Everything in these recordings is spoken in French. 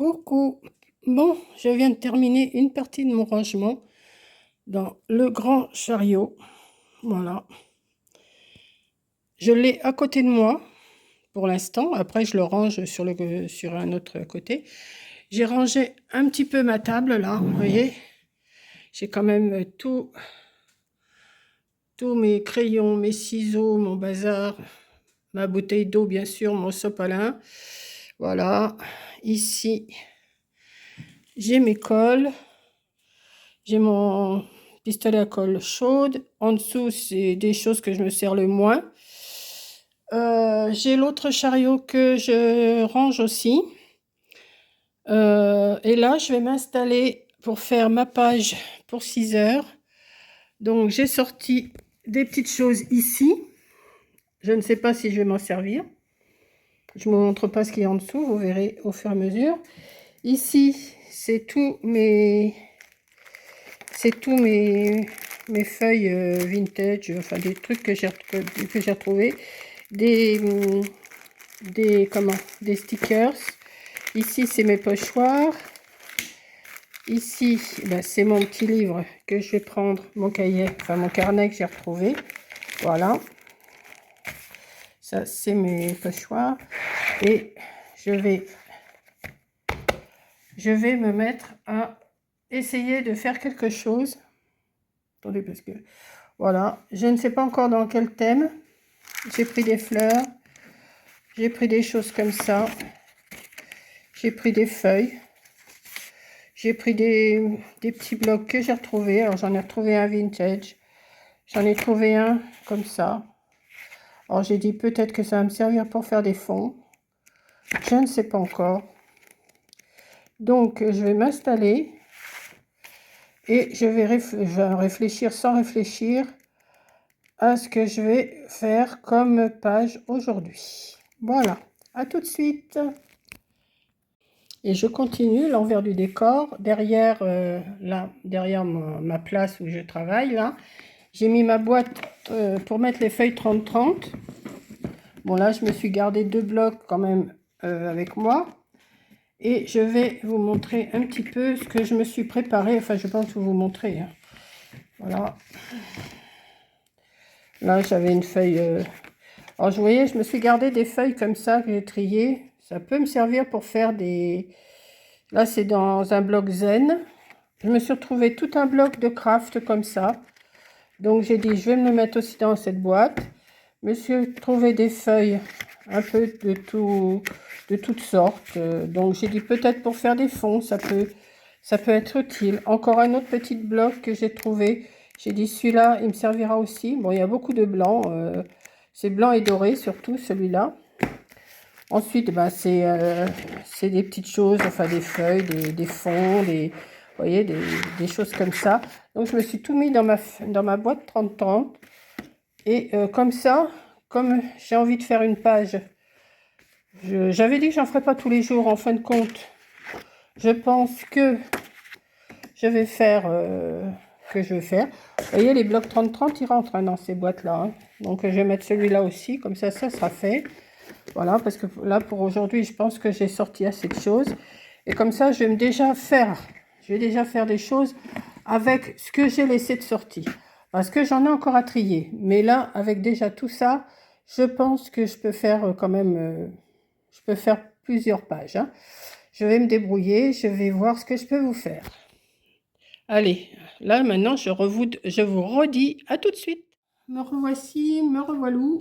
Coucou. Bon, je viens de terminer une partie de mon rangement dans le grand chariot. Voilà. Je l'ai à côté de moi pour l'instant. Après, je le range sur un autre côté. J'ai rangé un petit peu ma table là, vous voyez. J'ai quand même tous mes crayons, mes ciseaux, mon bazar, ma bouteille d'eau bien sûr, mon sopalin. Voilà. Ici, j'ai mes cols. J'ai mon pistolet à colle chaude. En dessous, c'est des choses que je me sers le moins. J'ai l'autre chariot que je range aussi. Et là, je vais m'installer pour faire ma page pour 6 heures. Donc, j'ai sorti des petites choses ici. Je ne sais pas si je vais m'en servir. Je ne vous montre pas ce qu'il y a en dessous. Vous verrez au fur et à mesure. Ici, c'est tous mes feuilles vintage, enfin des trucs que j'ai retrouvés, des stickers. Ici, c'est mes pochoirs. Ici, ben, c'est mon petit livre que je vais prendre, mon cahier, enfin mon carnet que j'ai retrouvé. Voilà. Ça, c'est mes pochoirs. Et je vais me mettre à essayer de faire quelque chose. Attendez, parce que voilà, je ne sais pas encore dans quel thème. J'ai pris des fleurs, j'ai pris des choses comme ça, j'ai pris des feuilles, j'ai pris des petits blocs que j'ai retrouvés. Alors j'en ai retrouvé un vintage, j'en ai trouvé un comme ça. Alors j'ai dit peut-être que ça va me servir pour faire des fonds, je ne sais pas encore. Donc je vais m'installer et je vais réfléchir sans réfléchir à ce que je vais faire comme page aujourd'hui. Voilà, à tout de suite. Et je continue l'envers du décor. Derrière, derrière ma place où je travaille, là, j'ai mis ma boîte pour mettre les feuilles 30-30. Bon, là, je me suis gardé 2 blocs quand même avec moi. Et je vais vous montrer un petit peu ce que je me suis préparé. Enfin, je pense vous montrer. Hein. Voilà. Là, j'avais une feuille... Alors, vous voyez, je me suis gardé des feuilles comme ça que j'ai triées. Ça peut me servir pour faire des... Là, c'est dans un bloc zen. Je me suis retrouvé tout un bloc de craft comme ça. Donc, j'ai dit, je vais me le mettre aussi dans cette boîte. Je me suis trouvé des feuilles un peu de toutes sortes. Donc, j'ai dit, peut-être pour faire des fonds, ça peut être utile. Encore un autre petit bloc que j'ai trouvé. J'ai dit, celui-là, il me servira aussi. Bon, il y a beaucoup de blanc. C'est blanc et doré, surtout celui-là. Ensuite, ben, c'est des petites choses, enfin des feuilles, des fonds, vous voyez, des choses comme ça. Donc, je me suis tout mis dans ma boîte 30-30. Et comme ça, comme j'ai envie de faire une page, j'avais dit que j'en ferais pas tous les jours. En fin de compte, je pense que je vais faire... Vous voyez, les blocs 30-30, ils rentrent hein, dans ces boîtes-là. Hein. Donc, je vais mettre celui-là aussi. Comme ça sera fait. Voilà, parce que là, pour aujourd'hui, je pense que j'ai sorti assez de choses. Et comme ça, je vais déjà faire des choses avec ce que j'ai laissé de sortie. Parce que j'en ai encore à trier. Mais là, avec déjà tout ça, je pense que je peux faire quand même... je peux faire plusieurs pages. Hein. Je vais me débrouiller, je vais voir ce que je peux vous faire. Allez, là, maintenant, je vous redis à tout de suite. Me revoici, me revoilou.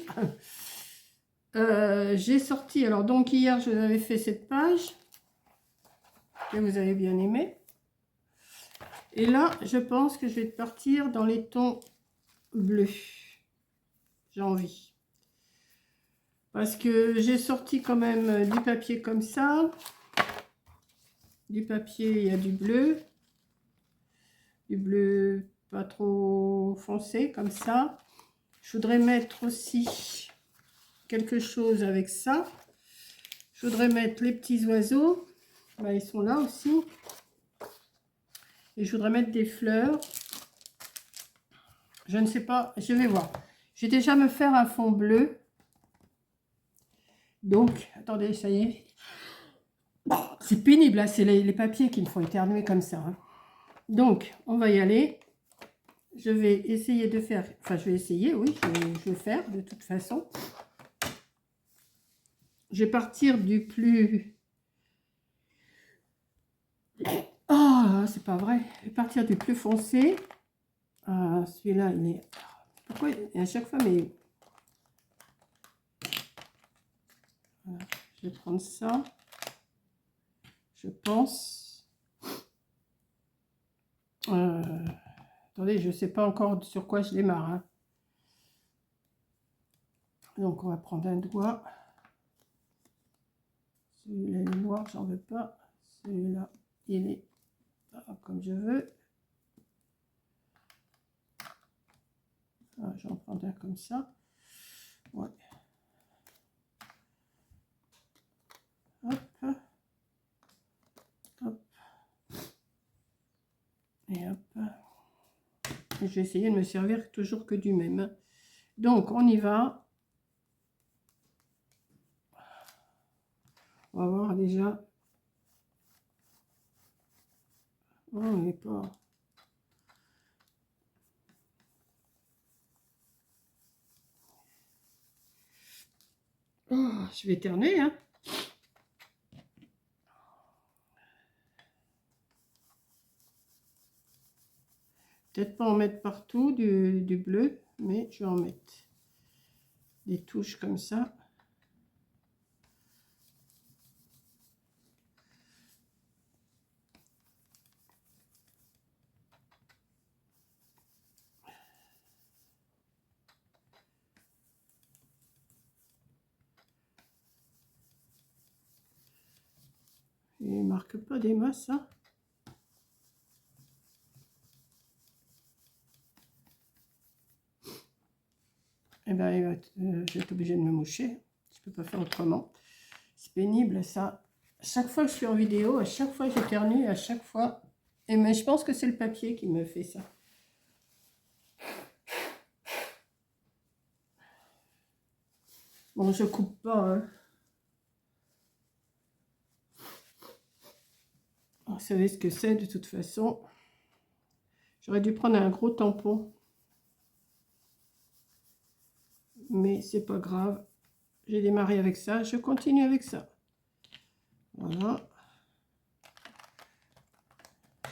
J'ai sorti, alors donc hier je vous avais fait cette page que vous avez bien aimé et là je pense que je vais partir dans les tons bleus, j'ai envie parce que j'ai sorti quand même du papier comme ça, du papier, il y a du bleu pas trop foncé comme ça. Je voudrais mettre aussi quelque chose avec ça. Je voudrais mettre les petits oiseaux. Là, ils sont là aussi. Et je voudrais mettre des fleurs. Je ne sais pas, je vais voir. Je vais déjà me faire un fond bleu. Donc, attendez, ça y est. C'est pénible, là, c'est les papiers qui me font éternuer comme ça. Hein. Donc, on va y aller. Je vais essayer de faire... Enfin, je vais essayer, oui, je vais faire de toute façon. Je vais partir du plus... Oh, c'est pas vrai. Je vais partir du plus foncé. Ah, celui-là, il est... Pourquoi à chaque fois, mais... Voilà. Je vais prendre ça. Je pense... Attendez, je ne sais pas encore sur quoi je démarre. Hein. Donc, on va prendre un doigt. Celui-là, il est noir, j'en veux pas. Celui-là, il est comme je veux. Ah, j'en prends un comme ça. Ouais. Hop. Hop. Et hop. Et je vais essayer de me servir toujours que du même. Donc, on y va. On va voir déjà. Oh, on n'est pas... Oh, je vais éternuer, hein. Peut-être pas en mettre partout du bleu, mais je vais en mettre des touches comme ça. Il ne marque pas des masses, hein. Eh ben, je vais être obligée de me moucher. Je peux pas faire autrement. C'est pénible, ça. À chaque fois que je suis en vidéo, à chaque fois j'éternue, à chaque fois. Et mais je pense que c'est le papier qui me fait ça. Bon, je coupe pas. Hein. Vous savez ce que c'est de toute façon. J'aurais dû prendre un gros tampon. Mais c'est pas grave. J'ai démarré avec ça. Je continue avec ça. Voilà.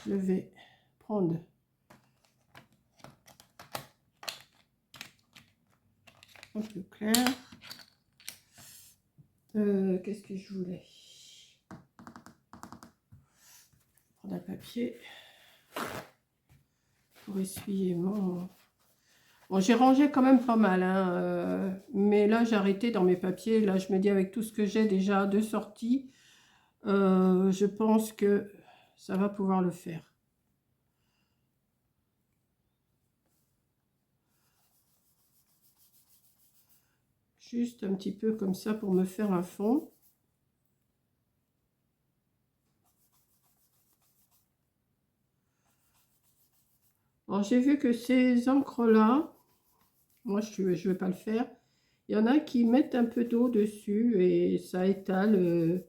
Je vais prendre un peu clair. Qu'est-ce que je voulais? Prendre un papier pour essuyer mon... Bon, j'ai rangé quand même pas mal, hein, mais là j'ai arrêté dans mes papiers. Là je me dis avec tout ce que j'ai déjà de sortie, je pense que ça va pouvoir le faire. Juste un petit peu comme ça pour me faire un fond. Alors j'ai vu que ces encres-là, moi je vais pas le faire. Il y en a qui mettent un peu d'eau dessus et ça étale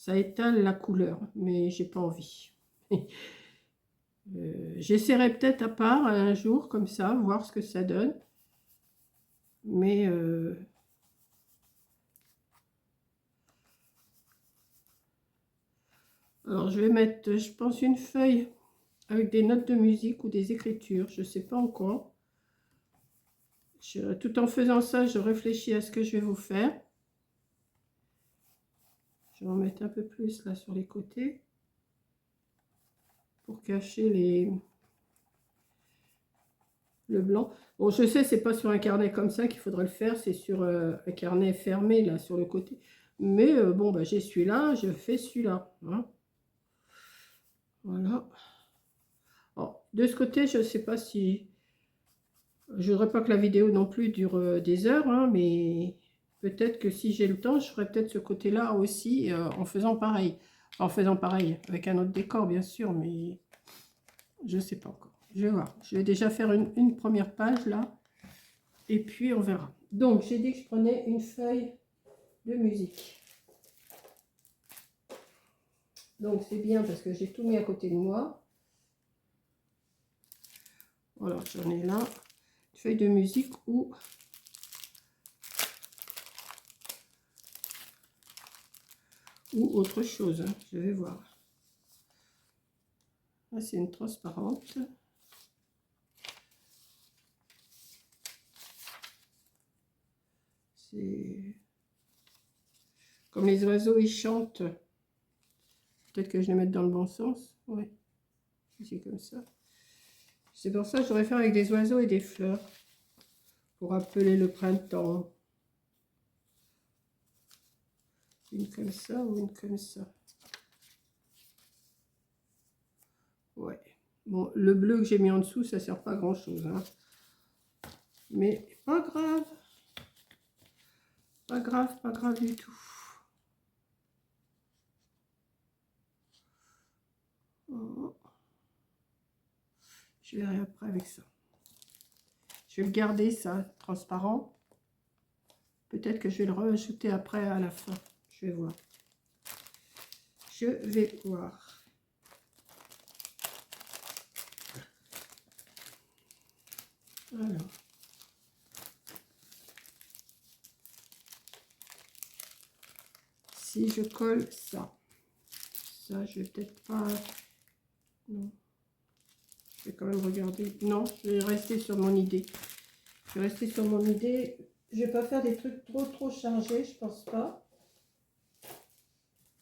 la couleur, mais j'ai pas envie. J'essaierai peut-être à part un jour comme ça, voir ce que ça donne. Mais alors je vais mettre, je pense, une feuille avec des notes de musique ou des écritures, je ne sais pas encore. Tout en faisant ça, je réfléchis à ce que je vais vous faire. Je vais en mettre un peu plus là sur les côtés pour cacher le blanc. Bon, je sais, c'est pas sur un carnet comme ça qu'il faudrait le faire, c'est sur un carnet fermé là sur le côté. Mais bon, bah, j'ai celui-là, je fais celui-là. Hein. Voilà. Alors, de ce côté, je ne sais pas si... Je voudrais pas que la vidéo non plus dure des heures, hein, mais peut-être que si j'ai le temps, je ferai peut-être ce côté-là aussi en faisant pareil. En faisant pareil, avec un autre décor, bien sûr, mais je ne sais pas encore. Je vais voir. Je vais déjà faire une première page, là, et puis on verra. Donc, j'ai dit que je prenais une feuille de musique. Donc c'est bien parce que j'ai tout mis à côté de moi. Voilà, j'en ai là. Une feuille de musique ou autre chose, hein. Je vais voir. Là, c'est une transparente. C'est comme les oiseaux, ils chantent. Peut-être que je vais mettre dans le bon sens. Oui, c'est comme ça. C'est pour ça que j'aurais fait avec des oiseaux et des fleurs. Pour appeler le printemps. Une comme ça ou une comme ça. Ouais. Bon, le bleu que j'ai mis en dessous, ça sert pas à grand chose, hein. Mais pas grave. Pas grave, pas grave du tout. Oh. Je verrai après avec ça. Je vais le garder, ça, transparent. Peut-être que je vais le rajouter après à la fin. Je vais voir. Je vais voir. Alors. Si je colle ça. Ça, je vais peut-être pas... Non. Je vais quand même regarder. Non, je vais rester sur mon idée. Je vais rester sur mon idée. Je vais pas faire des trucs trop chargés, je pense pas.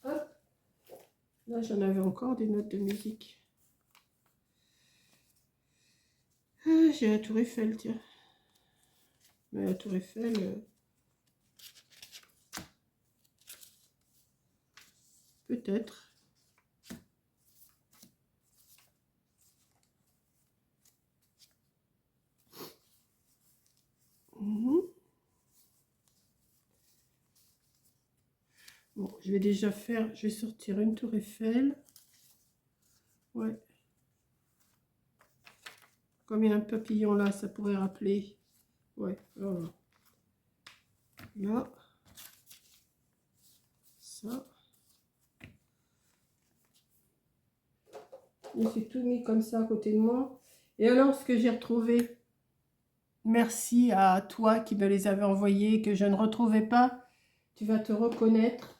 Hop. Là, j'en avais encore des notes de musique. Ah, j'ai la Tour Eiffel, tiens. Mais la Tour Eiffel... peut-être. Bon, je vais déjà faire... Je vais sortir une Tour Eiffel. Ouais. Comme il y a un papillon là, ça pourrait rappeler. Ouais, voilà. Là. Ça. J'ai tout mis comme ça à côté de moi. Et alors, ce que j'ai retrouvé, merci à toi qui me les avait envoyés, que je ne retrouvais pas. Tu vas te reconnaître.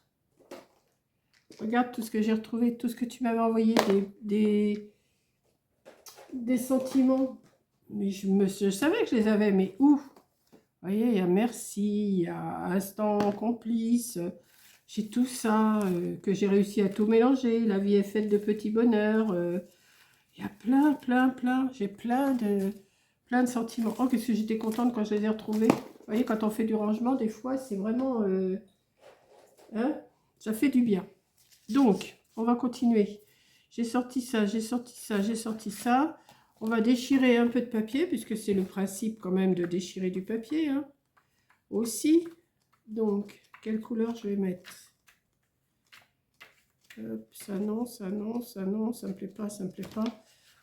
Regarde tout ce que j'ai retrouvé, tout ce que tu m'avais envoyé, des sentiments. Mais je savais que je les avais, mais où? Vous voyez, il y a merci, il y a instant complice. J'ai tout ça, que j'ai réussi à tout mélanger. La vie est faite de petits bonheurs. Il y a plein. J'ai plein de sentiments. Oh, qu'est-ce que j'étais contente quand je les ai retrouvés. Vous voyez, quand on fait du rangement, des fois, c'est vraiment... hein, ça fait du bien. Donc, on va continuer. J'ai sorti ça, j'ai sorti ça, j'ai sorti ça. On va déchirer un peu de papier, puisque c'est le principe quand même de déchirer du papier, hein, aussi. Donc, quelle couleur je vais mettre? Hop, ça non, ça non, ça non, ça me plaît pas, ça me plaît pas.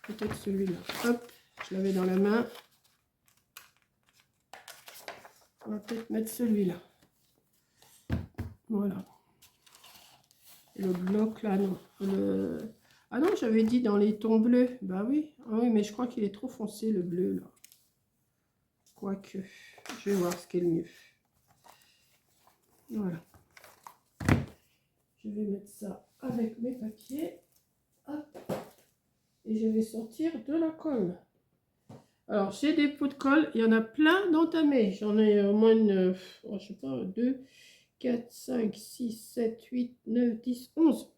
Peut-être celui-là. Hop, je l'avais dans la main. On va peut-être mettre celui-là. Voilà. Et le bloc là, non. Ah non, j'avais dit dans les tons bleus. Bah oui. Ah oui, mais je crois qu'il est trop foncé le bleu là. Quoique. Je vais voir ce qui est le mieux. Voilà. Je vais mettre ça avec mes papiers. Hop. Et je vais sortir de la colle. Alors, j'ai des pots de colle. Il y en a plein d'entamés. J'en ai au moins une, oh, je sais pas, 2, 4, 5, 6, 7, 8, 9, 10, 11.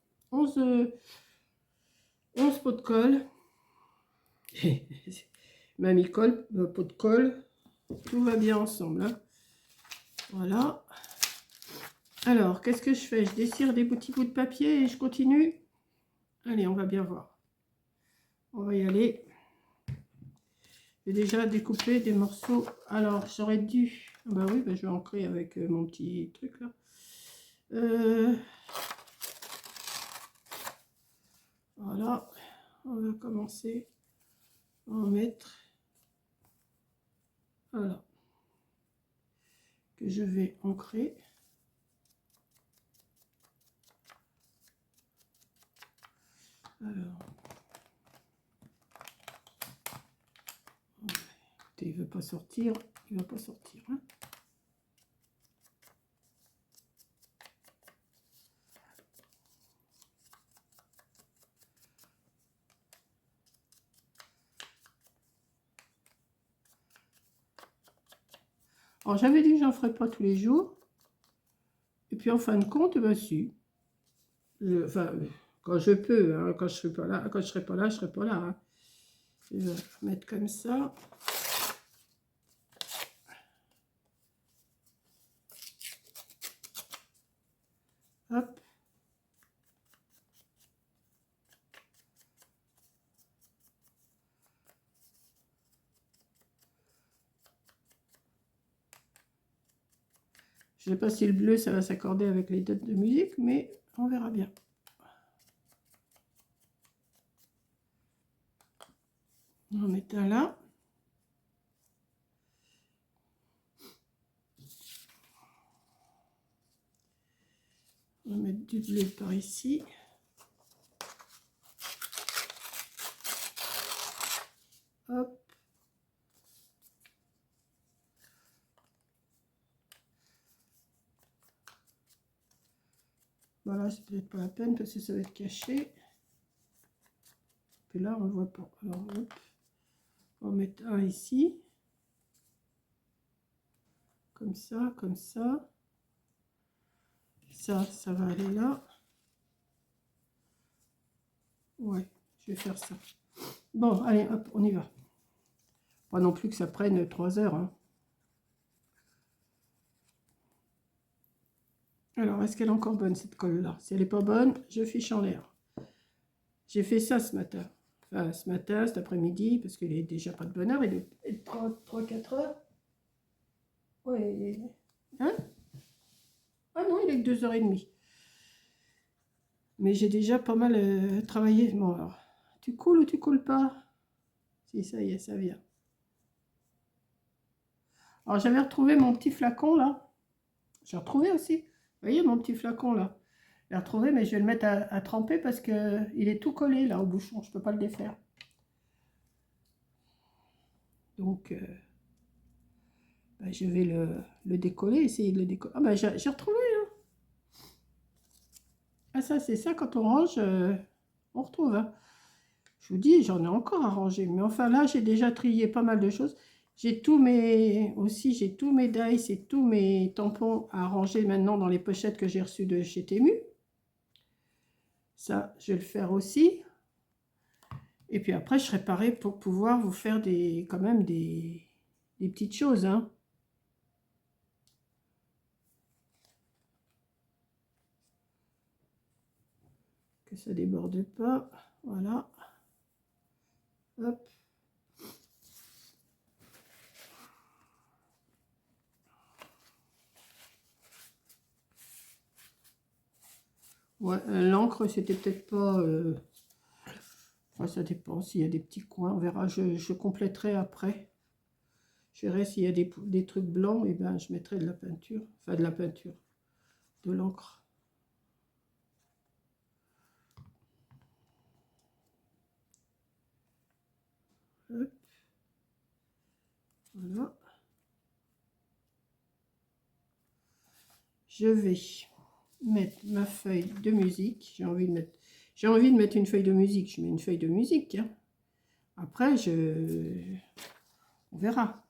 11 pots de colle. Mamie colle, pot de colle. Tout va bien ensemble, hein. Voilà. Alors, qu'est-ce que je fais? Je dessire des petits bouts de papier et je continue. Allez, on va bien voir. On va y aller. J'ai déjà découpé des morceaux. Alors, j'aurais dû... Bah oui, bah je vais ancrer avec mon petit truc là. Voilà. On va commencer à en mettre. Voilà. Que je vais ancrer. Alors, il veut pas sortir, il va pas sortir. Hein. Alors j'avais dit que j'en ferais pas tous les jours. Et puis en fin de compte, ben si. Enfin, quand je peux, hein, quand je serai pas là, quand je serai pas là, je serai pas là. Hein. Je vais mettre comme ça. Hop. Je ne sais pas si le bleu, ça va s'accorder avec les notes de musique, mais on verra bien. On va mettre un là. On va mettre du bleu par ici. Hop. Voilà, c'est peut-être pas la peine parce que ça va être caché. Puis là, on ne voit pas. Alors, hop. On va mettre un ici. Comme ça, comme ça. Ça va aller là. Ouais, je vais faire ça. Bon, allez, hop, on y va. Pas non plus que ça prenne 3 heures. Hein. Alors, est-ce qu'elle est encore bonne, cette colle-là? Si elle n'est pas bonne, je fiche en l'air. J'ai fait ça ce matin. Enfin, ce matin, cet après-midi, parce qu'il est déjà pas de bonne heure. Il est 3-4 heures. Ouais. Hein? Ah non, il est que 2h30. Mais j'ai déjà pas mal travaillé. Bon, alors, tu coules ou tu coules pas? Si, ça y est, ça vient. Alors, j'avais retrouvé mon petit flacon, là. J'ai retrouvé aussi. Vous voyez, mon petit flacon, là. Je l'ai retrouvé, mais je vais le mettre à tremper parce qu'il est tout collé, là, au bouchon. Je peux pas le défaire. Donc, je vais le décoller, essayer de le décoller. Ah, j'ai retrouvé, hein. Ah, ça, c'est ça, quand on range, on retrouve, hein. Je vous dis, j'en ai encore à ranger. Mais enfin, là, j'ai déjà trié pas mal de choses. J'ai tous mes dice et tous mes tampons à ranger maintenant dans les pochettes que j'ai reçues de chez Temu. Ça, je vais le faire aussi. Et puis après, je serai parée pour pouvoir vous faire quand même des petites choses, hein. Que ça déborde pas. Voilà. Hop. Ouais, l'encre, c'était peut-être pas... Enfin, ça dépend s'il y a des petits coins. On verra, je compléterai après. Je verrai s'il y a des trucs blancs, et ben je mettrai de la peinture. Enfin, de la peinture. De l'encre. Hop. Voilà. Je vais mettre ma feuille de musique. J'ai envie de mettre une feuille de musique. Je mets une feuille de musique. Hein. Après, on verra.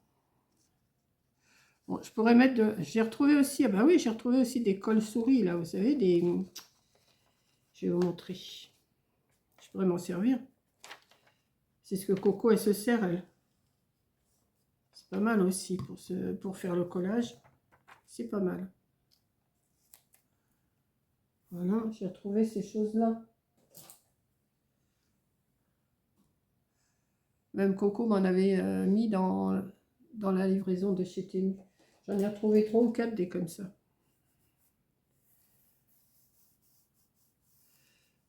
Bon, je pourrais mettre j'ai retrouvé aussi, ah bah oui, j'ai retrouvé aussi des colles souris, là, vous savez, je vais vous montrer. Je pourrais m'en servir. C'est ce que Coco, elle se sert, elle. C'est pas mal aussi pour faire le collage. C'est pas mal. Voilà, j'ai retrouvé ces choses-là. Même Coco m'en avait mis dans la livraison de chez Temu. J'en ai retrouvé 3 ou 4 des comme ça.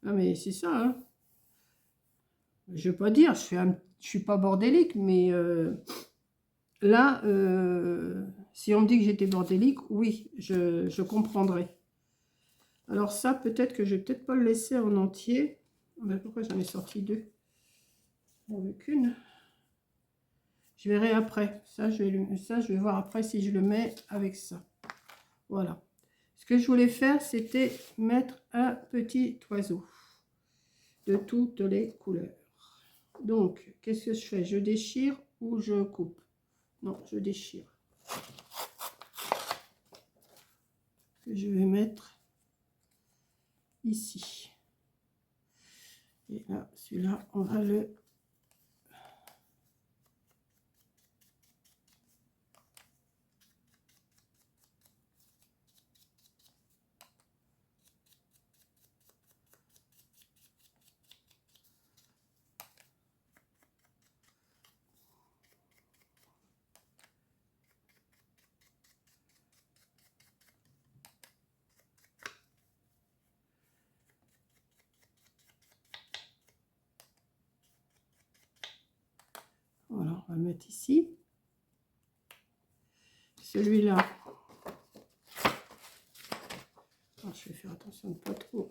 Ah mais c'est ça, hein. Je veux pas dire, je suis pas bordélique, mais là, si on me dit que j'étais bordélique, oui, je comprendrai. Alors ça, peut-être que je vais peut-être pas le laisser en entier. Mais pourquoi j'en ai sorti deux? J'en veux qu'une. Je verrai après. Ça, je vais voir après si je le mets avec ça. Voilà. Ce que je voulais faire, c'était mettre un petit oiseau de toutes les couleurs. Donc, qu'est-ce que je fais? Je déchire ou je coupe? Non, je déchire. Je vais mettre ici. Et là, celui-là, on va le... Voilà, on va le mettre ici. Celui-là, je vais faire attention de ne pas trop.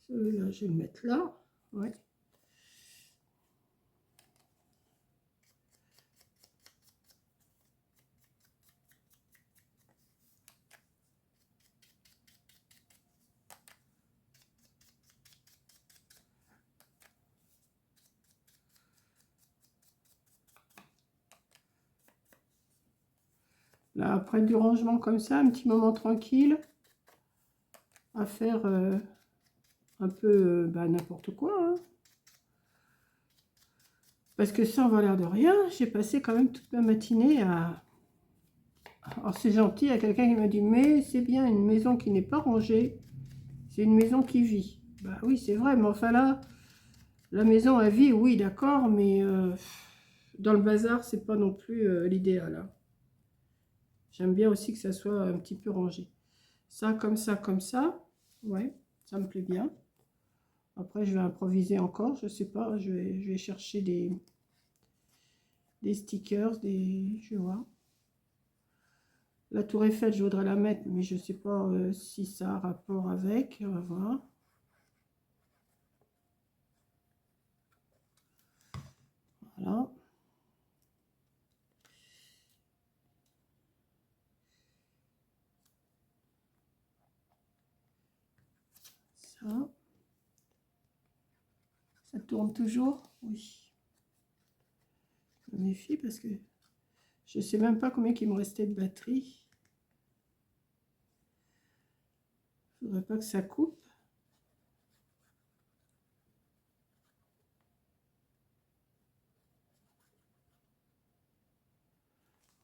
Celui-là, je vais le mettre là. Ouais. Là, après du rangement comme ça, un petit moment tranquille, à faire un peu n'importe quoi. Hein. Parce que sans avoir l'air de rien, j'ai passé quand même toute ma matinée à... Alors c'est gentil, il y a quelqu'un qui m'a dit, mais c'est bien, une maison qui n'est pas rangée, c'est une maison qui vit. Bah oui, c'est vrai, mais enfin là, la maison à vie, oui, d'accord, mais dans le bazar, c'est pas non plus l'idéal. Hein. J'aime bien aussi que ça soit un petit peu rangé. Ça, comme ça, ouais, ça me plaît bien. Après, je vais improviser encore, je sais pas, je vais chercher des stickers, je vais voir. La tour Eiffel, je voudrais la mettre, mais je sais pas si ça a rapport avec, on va voir. Voilà. Ça. Ça tourne toujours? Oui. Je me méfie parce que je sais même pas combien il me restait de batterie. Il faudrait pas que ça coupe.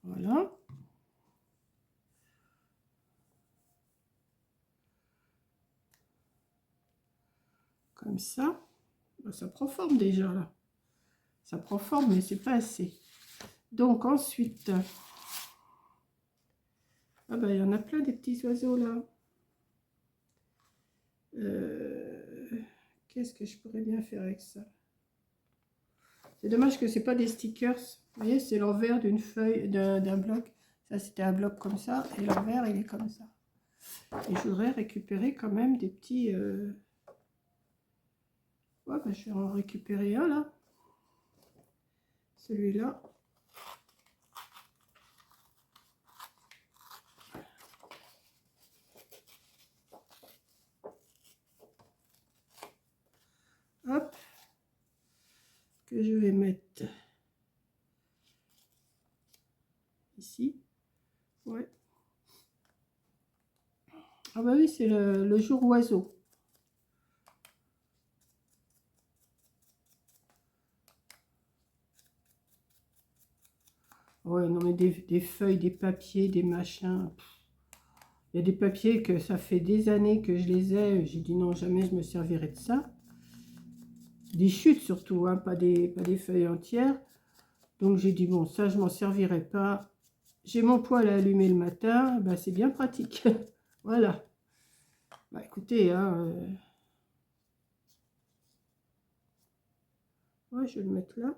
Voilà. Comme ça. Ça prend forme déjà là. Ça prend forme, mais c'est pas assez. Donc ensuite, ah ben il y en a plein des petits oiseaux là. Qu'est-ce que je pourrais bien faire avec ça? C'est dommage que c'est pas des stickers. Vous voyez, c'est l'envers d'une feuille, d'un bloc. Ça, c'était un bloc comme ça, et l'envers, il est comme ça. Et je voudrais récupérer quand même des petits... Ouais, ben, je vais en récupérer un là. Celui-là. Hop. Que je vais mettre ici. Ouais. Ah bah oui, c'est le jour oiseau. Ouais, non mais des feuilles, des papiers, des machins. Il y a des papiers que ça fait des années que je les ai. J'ai dit non, jamais je me servirai de ça. Des chutes surtout, hein, pas des feuilles entières. Donc j'ai dit bon, ça je m'en servirai pas. J'ai mon poêle à allumer le matin, bah, c'est bien pratique. Voilà. Bah écoutez, hein, ouais, je vais le mettre là.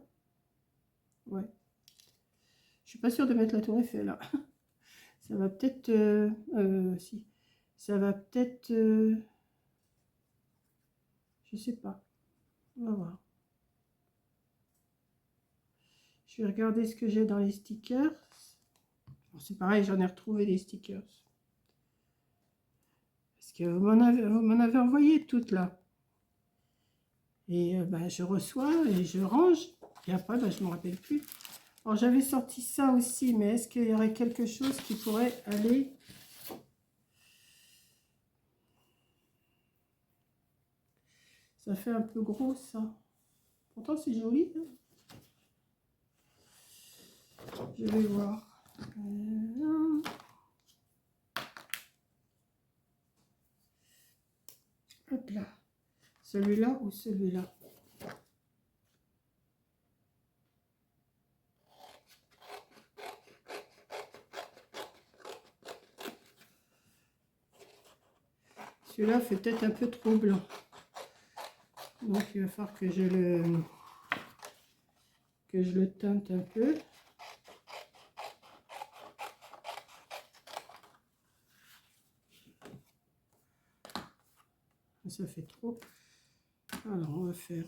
Ouais. Je suis pas sûre de mettre la tour Eiffel là. Ça va peut-être... si. Ça va peut-être... je sais pas. On va voir. Je vais regarder ce que j'ai dans les stickers. Bon, c'est pareil, j'en ai retrouvé des stickers. Parce que vous m'en avez envoyé toutes là. Et bah, je reçois et je range. Et après, bah, je ne me rappelle plus. Alors j'avais sorti ça aussi, mais est-ce qu'il y aurait quelque chose qui pourrait aller? Ça fait un peu gros ça. Pourtant c'est joli. Hein. Je vais voir. Hop là. Celui-là ou celui-là? Celui-là fait peut-être un peu trop blanc. Donc il va falloir que je le teinte un peu. Ça fait trop. Alors on va faire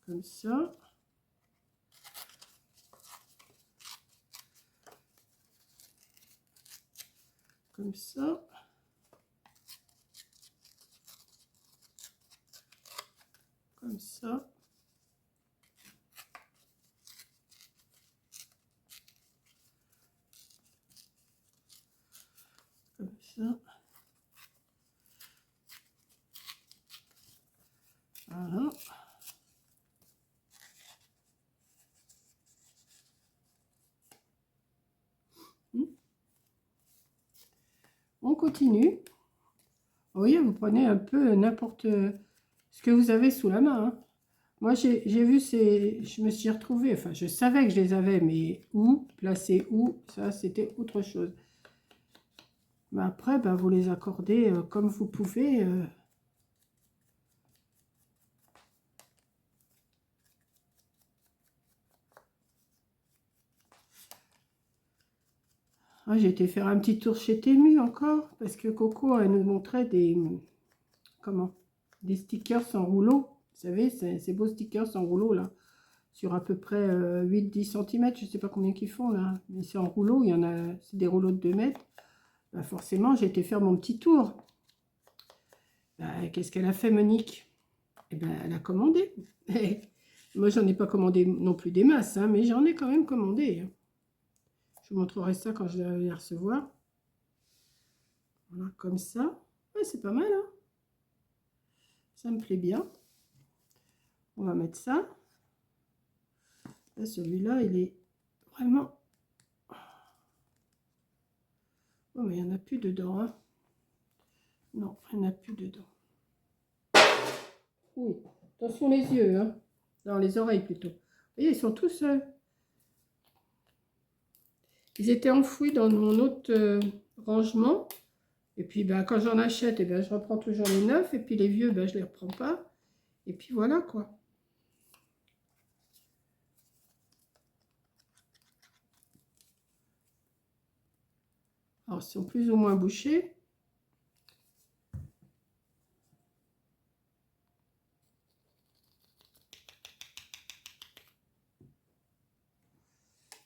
comme ça. Comme ça. Comme ça. Comme ça. Voilà. On continue. Oui, vous prenez un peu n'importe ce que vous avez sous la main. Hein. Moi, j'ai vu je me suis retrouvée, enfin, je savais que je les avais, mais où, placer où, ça, c'était autre chose. Mais après, ben, vous les accordez comme vous pouvez. Ah, j'ai été faire un petit tour chez Temu encore, parce que Coco, elle nous montrait des stickers en rouleau. Vous savez, ces beaux stickers en rouleau, là, sur à peu près 8-10 cm, je ne sais pas combien qu'ils font, là. Mais c'est en rouleau, il y en a, c'est des rouleaux de 2 mètres. Ben, forcément, j'ai été faire mon petit tour. Ben, qu'est-ce qu'elle a fait, Monique? Eh ben, elle a commandé. Moi, j'en ai pas commandé non plus des masses, hein, mais j'en ai quand même commandé. Hein. Je vous montrerai ça quand je vais les recevoir. Voilà, comme ça. Ouais, c'est pas mal, hein. Ça me plaît bien. On va mettre ça. Celui-là, il est vraiment... Oh, mais il n'y en a plus dedans, hein. Non, il n'y en a plus dedans. Oui, attention les yeux, hein. Non, les oreilles plutôt. Vous voyez, ils sont tous... ils étaient enfouis dans mon autre rangement. Et puis, ben, quand j'en achète, eh ben, je reprends toujours les neufs. Et puis, les vieux, ben, je ne les reprends pas. Et puis, voilà, quoi. Alors, ils sont plus ou moins bouchés.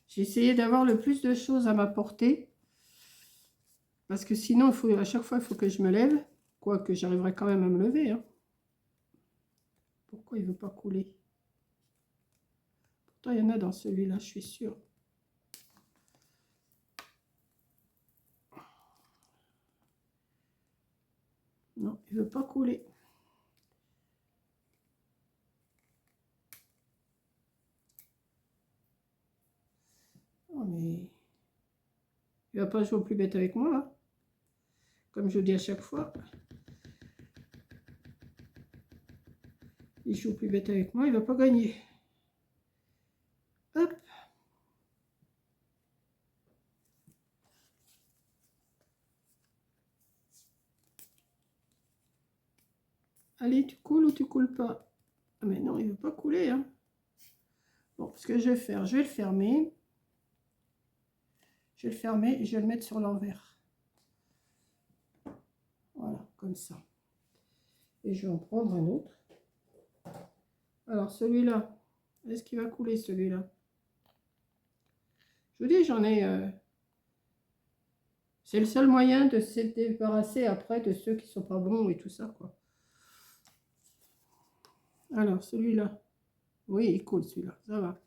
J'ai essayé d'avoir le plus de choses à ma portée. Parce que sinon, à chaque fois, il faut que je me lève. Quoique, j'arriverai quand même à me lever. Hein. Pourquoi il ne veut pas couler? Pourtant, il y en a dans celui-là, je suis sûre. Non, il ne veut pas couler. Oh, mais... il ne va pas jouer au plus bête avec moi. Hein. Comme je dis à chaque fois. Il joue au plus bête avec moi, il ne va pas gagner. Hop. Allez, tu coules ou tu coules pas? Ah mais non, il ne veut pas couler, hein. Bon, ce que je vais faire, je vais le fermer. Je vais le fermer et je vais le mettre sur l'envers. Voilà, comme ça. Et je vais en prendre un autre. Alors, celui-là, est-ce qu'il va couler, celui-là? Je vous dis, j'en ai... C'est le seul moyen de se débarrasser après de ceux qui sont pas bons et tout ça, quoi. Alors, celui-là. Oui, il coule, celui-là. Ça va.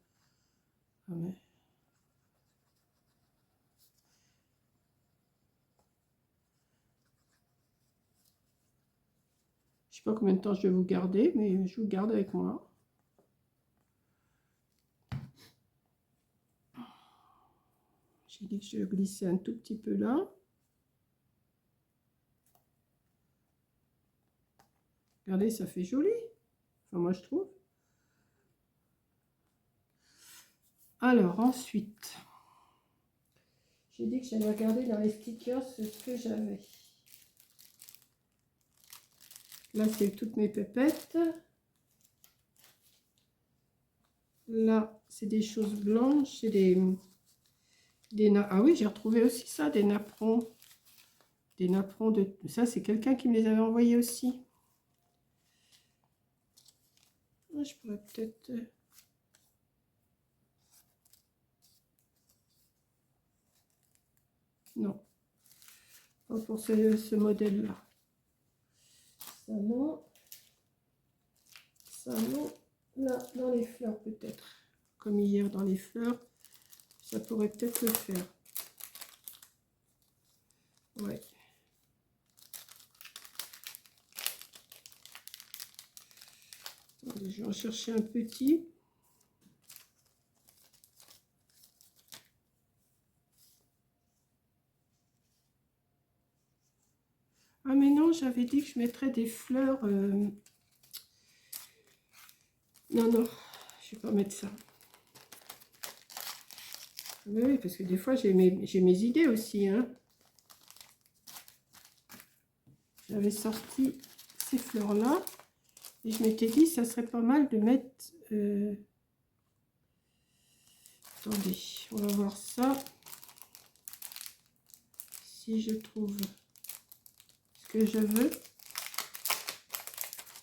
Ah, mais... Je sais pas combien de temps je vais vous garder, mais je vous garde avec moi. J'ai dit que je vais glisser un tout petit peu là. Regardez, ça fait joli. Enfin, moi, je trouve. Alors, ensuite, j'ai dit que j'allais regarder dans les stickers ce que j'avais. Là, c'est toutes mes pépettes. Là, c'est des choses blanches. C'est des ah oui, j'ai retrouvé aussi ça, des napperons. Des napperons de... Ça, c'est quelqu'un qui me les avait envoyés aussi. Je pourrais peut-être... Non. Pas pour ce modèle-là. Ça, non. Ça, non. Là, dans les fleurs, peut-être. Comme hier, dans les fleurs. Ça pourrait peut-être le faire. Ouais. Attendez, je vais en chercher un petit. Ah mais non, j'avais dit que je mettrais des fleurs. Non, non, je vais pas mettre ça. Mais oui, parce que des fois, j'ai mes idées aussi. Hein. J'avais sorti ces fleurs-là. Et je m'étais dit, ça serait pas mal de mettre... Attendez, on va voir ça. Si je trouve ce que je veux.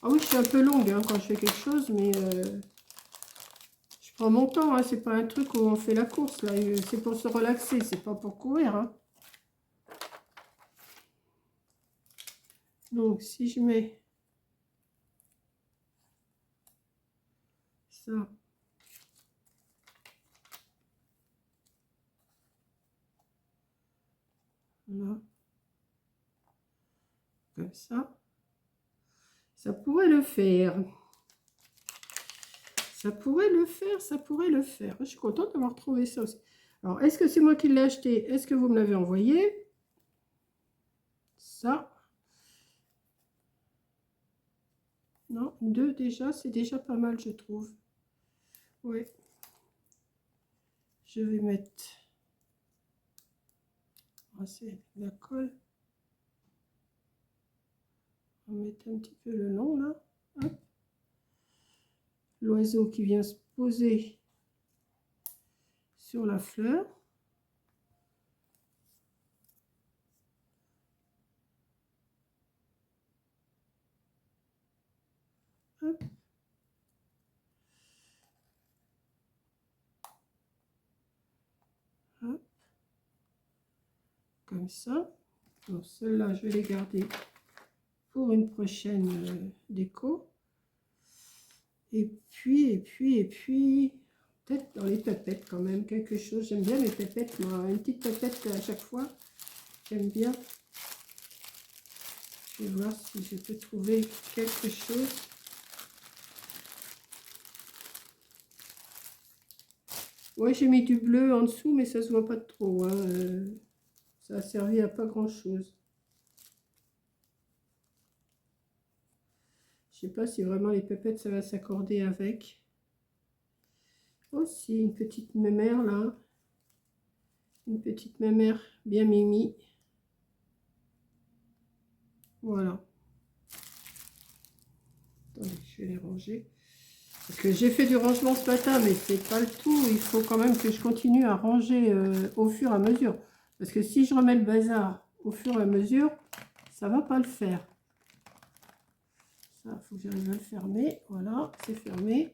Ah oui, je suis un peu longue hein, quand je fais quelque chose, mais je prends mon temps. Hein, c'est pas un truc où on fait la course. Là, c'est pour se relaxer, c'est pas pour courir. Hein. Donc, si je mets ça, là, comme ça pourrait le faire. Ça pourrait le faire, ça pourrait le faire. Je suis contente d'avoir trouvé ça aussi. Alors, est-ce que c'est moi qui l'ai acheté? Est-ce que vous me l'avez envoyé? Ça. Non, 2 déjà, c'est déjà pas mal, je trouve. Oui. Je vais mettre... Ah, c'est la colle. On va mettre un petit peu le long, là. L'oiseau qui vient se poser sur la fleur. Hop. Hop. Comme ça. Donc, ceux-là, je vais les garder pour une prochaine déco. Et puis, peut-être dans les pépettes quand même, quelque chose. J'aime bien les pépettes, moi. Une petite pépette à chaque fois. J'aime bien. Je vais voir si je peux trouver quelque chose. Ouais, j'ai mis du bleu en dessous, mais ça se voit pas trop. Hein. Ça a servi à pas grand-chose. Je sais pas si vraiment les pépettes, ça va s'accorder avec. Aussi, une petite mémère là. Une petite mémère bien mimi. Voilà. vais les ranger. Parce que j'ai fait du rangement ce matin, mais c'est pas le tout. Il faut quand même que je continue à ranger au fur et à mesure. Parce que si je remets le bazar au fur et à mesure, ça va pas le faire. Ça, il faut que j'arrive à le fermer. Voilà, c'est fermé.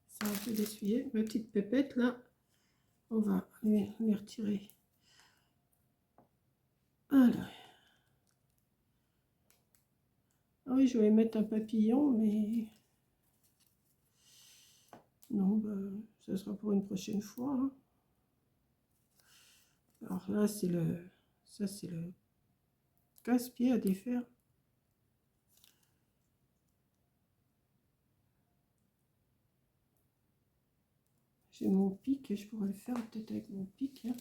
Ça, je vais l'essuyer. Ma petite pépette, là, on va les retirer. Alors. Ah oui, je vais mettre un papillon, mais... Non, bah, ça sera pour une prochaine fois. Hein. Alors là, c'est le... Ça, c'est le casse-pied à défaire. J'ai mon pic et je pourrais le faire peut-être avec mon pic. Hein.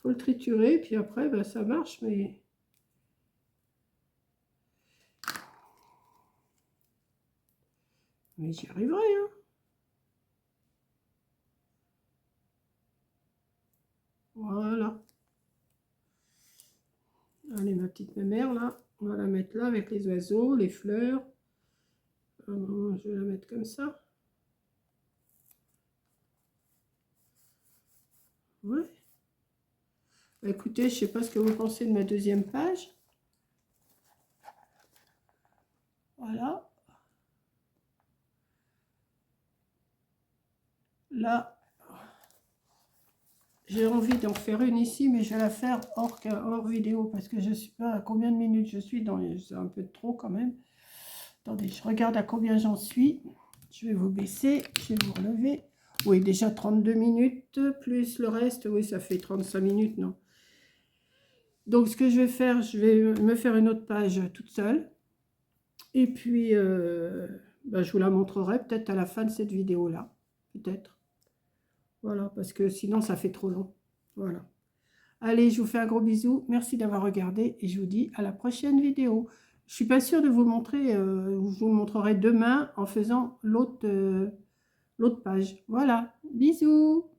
Faut le triturer, puis après, bah, ça marche, mais... Mais j'y arriverai, hein. Voilà. Allez, ma petite mémère, là, on va la mettre là avec les oiseaux, les fleurs. Je vais la mettre comme ça. Ouais. Bah, écoutez, je sais pas ce que vous pensez de ma deuxième page. Voilà. Là, j'ai envie d'en faire une ici, mais je vais la faire hors vidéo parce que je ne sais pas à combien de minutes je suis. C'est un peu trop quand même. Attendez, je regarde à combien j'en suis. Je vais vous baisser, je vais vous relever. Oui, déjà 32 minutes, plus le reste. Oui, ça fait 35 minutes, non. Donc, ce que je vais faire, je vais me faire une autre page toute seule. Et puis, bah, je vous la montrerai peut-être à la fin de cette vidéo-là. Peut-être. Voilà, parce que sinon, ça fait trop long. Voilà. Allez, je vous fais un gros bisou. Merci d'avoir regardé et je vous dis à la prochaine vidéo. Je ne suis pas sûre de vous montrer, je vous le montrerai demain en faisant l'autre page. Voilà, bisous.